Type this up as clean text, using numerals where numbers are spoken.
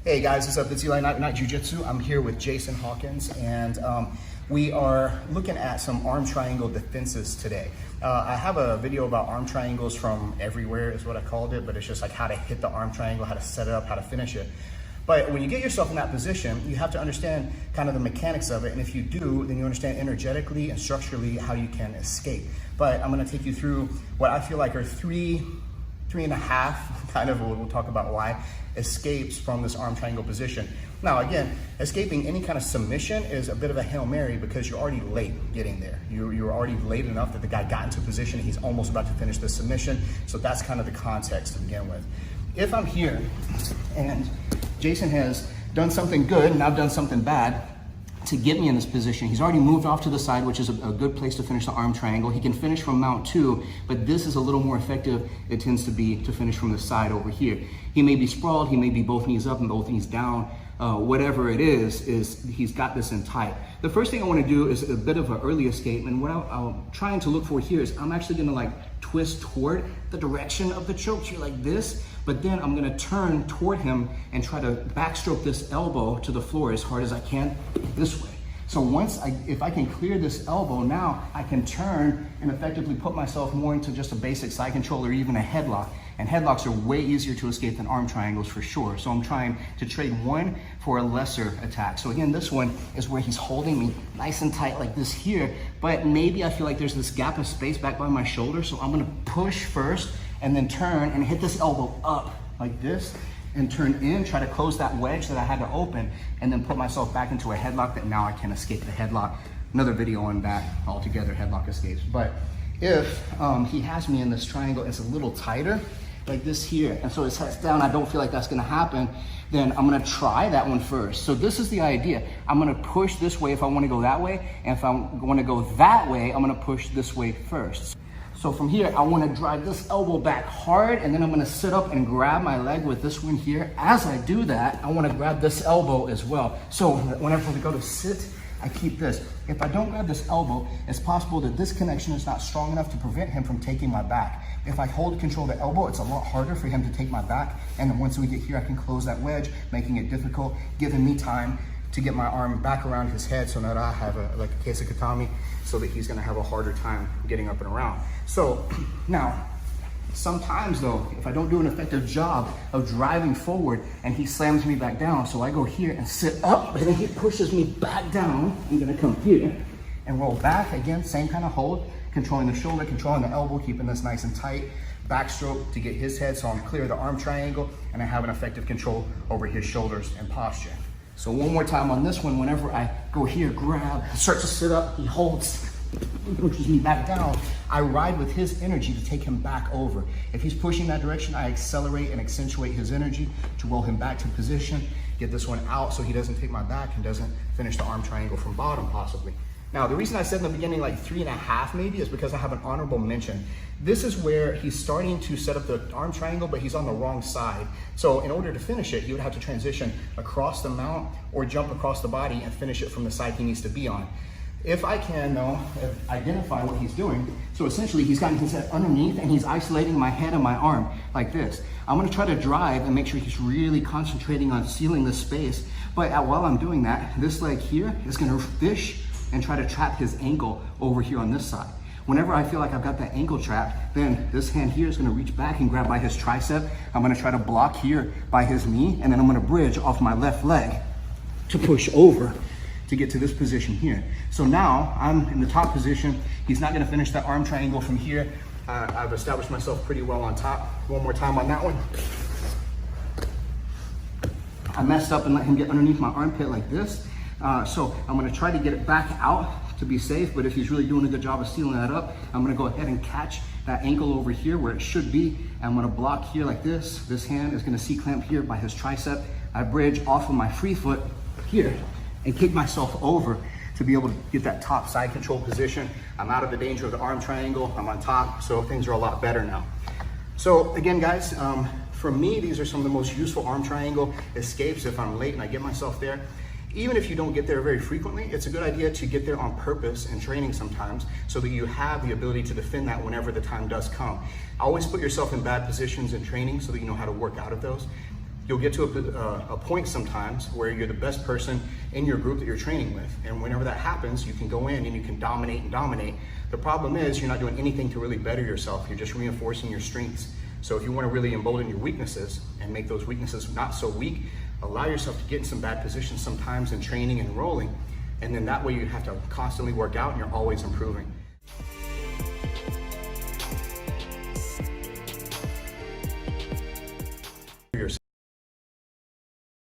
Hey guys, what's up? It's Eli Knight, Jiu Jitsu. I'm here with Jason Hawkins, and we are looking at some arm triangle defenses today. I have a video about arm triangles from everywhere is what I called it, but it's just like how to hit the arm triangle, how to set it up, how to finish it. But when you get yourself in that position, you have to understand kind of the mechanics of it. And if you do, then you understand energetically and structurally how you can escape. But I'm gonna take you through what I feel like are three and a half, kind of, we'll talk about why, escapes from this arm triangle position. Now again, escaping any kind of submission is a bit of a Hail Mary because you're already late getting there. You're already late enough that the guy got into position, he's almost about to finish the submission. So that's kind of the context to begin with. If I'm here and Jason has done something good and I've done something bad to get me in this position, he's already moved off to the side, which is a good place to finish the arm triangle. He can finish from mount too, but this is a little more effective. It tends to be to finish from the side over here. He may be sprawled, he may be both knees up and both knees down. Whatever it is he's got this in tight. The first thing I want to do is a bit of an early escape, and what I'm trying to look for here is I'm actually going to like twist toward the direction of the choke here like this, but then I'm going to turn toward him and try to backstroke this elbow to the floor as hard as I can this way. So if I can clear this elbow, now I can turn and effectively put myself more into just a basic side control or even a headlock. And headlocks are way easier to escape than arm triangles for sure. So I'm trying to trade one for a lesser attack. So again, this one is where he's holding me nice and tight like this here, but maybe I feel like there's this gap of space back by my shoulder. So I'm gonna push first and then turn and hit this elbow up like this and turn in, try to close that wedge that I had to open, and then put myself back into a headlock that now I can escape the headlock. Another video on that altogether, headlock escapes. But if he has me in this triangle, it's a little tighter, like this here, and so his head's down, I don't feel like that's gonna happen, then I'm gonna try that one first. So this is the idea. I'm gonna push this way if I wanna go that way, and if I wanna go that way, I'm gonna push this way first. So from here, I wanna drive this elbow back hard, and then I'm gonna sit up and grab my leg with this one here. As I do that, I wanna grab this elbow as well. So whenever we go to sit, I keep this. If I don't grab this elbow, it's possible that this connection is not strong enough to prevent him from taking my back. If I hold control of the elbow, it's a lot harder for him to take my back. And then once we get here, I can close that wedge, making it difficult, giving me time to get my arm back around his head so that I have like a case of katami, so that he's gonna have a harder time getting up and around. So now, sometimes though, if I don't do an effective job of driving forward and he slams me back down, so I go here and sit up, and then he pushes me back down, I'm gonna come here and roll back again, same kind of hold, controlling the shoulder, controlling the elbow, keeping this nice and tight, backstroke to get his head so I'm clear of the arm triangle, and I have an effective control over his shoulders and posture. So one more time on this one, whenever I go here, grab, start to sit up, he holds, he pushes me back down. I ride with his energy to take him back over. If he's pushing that direction, I accelerate and accentuate his energy to roll him back to position, get this one out so he doesn't take my back and doesn't finish the arm triangle from bottom possibly. Now, the reason I said in the beginning like 3.5 maybe is because I have an honorable mention. This is where he's starting to set up the arm triangle, but he's on the wrong side. So in order to finish it, he would have to transition across the mount or jump across the body and finish it from the side he needs to be on. If I can, though, identify what he's doing, so essentially he's gotten his head underneath and he's isolating my head and my arm like this. I'm gonna try to drive and make sure he's really concentrating on sealing this space, but while I'm doing that, this leg here is gonna fish and try to trap his ankle over here on this side. Whenever I feel like I've got that ankle trapped, then this hand here is gonna reach back and grab by his tricep. I'm gonna try to block here by his knee, and then I'm gonna bridge off my left leg to push over to get to this position here. So now I'm in the top position. He's not gonna finish that arm triangle from here. I've established myself pretty well on top. One more time on that one. I messed up and let him get underneath my armpit like this. So I'm gonna try to get it back out to be safe, but if he's really doing a good job of sealing that up, I'm gonna go ahead and catch that ankle over here where it should be. I'm gonna block here like this. This hand is gonna C-clamp here by his tricep. I bridge off of my free foot here and kick myself over to be able to get that top side control position. I'm out of the danger of the arm triangle. I'm on top, so things are a lot better now. So again, guys, for me, these are some of the most useful arm triangle escapes if I'm late and I get myself there. Even if you don't get there very frequently, it's a good idea to get there on purpose in training sometimes so that you have the ability to defend that whenever the time does come. Always put yourself in bad positions in training so that you know how to work out of those. you'll get to a point sometimes where you're the best person in your group that you're training with. And whenever that happens, you can go in and you can dominate and dominate. The problem is you're not doing anything to really better yourself. You're just reinforcing your strengths. So if you want to really embolden your weaknesses and make those weaknesses not so weak, allow yourself to get in some bad positions sometimes in training and rolling. And then that way you have to constantly work out and you're always improving.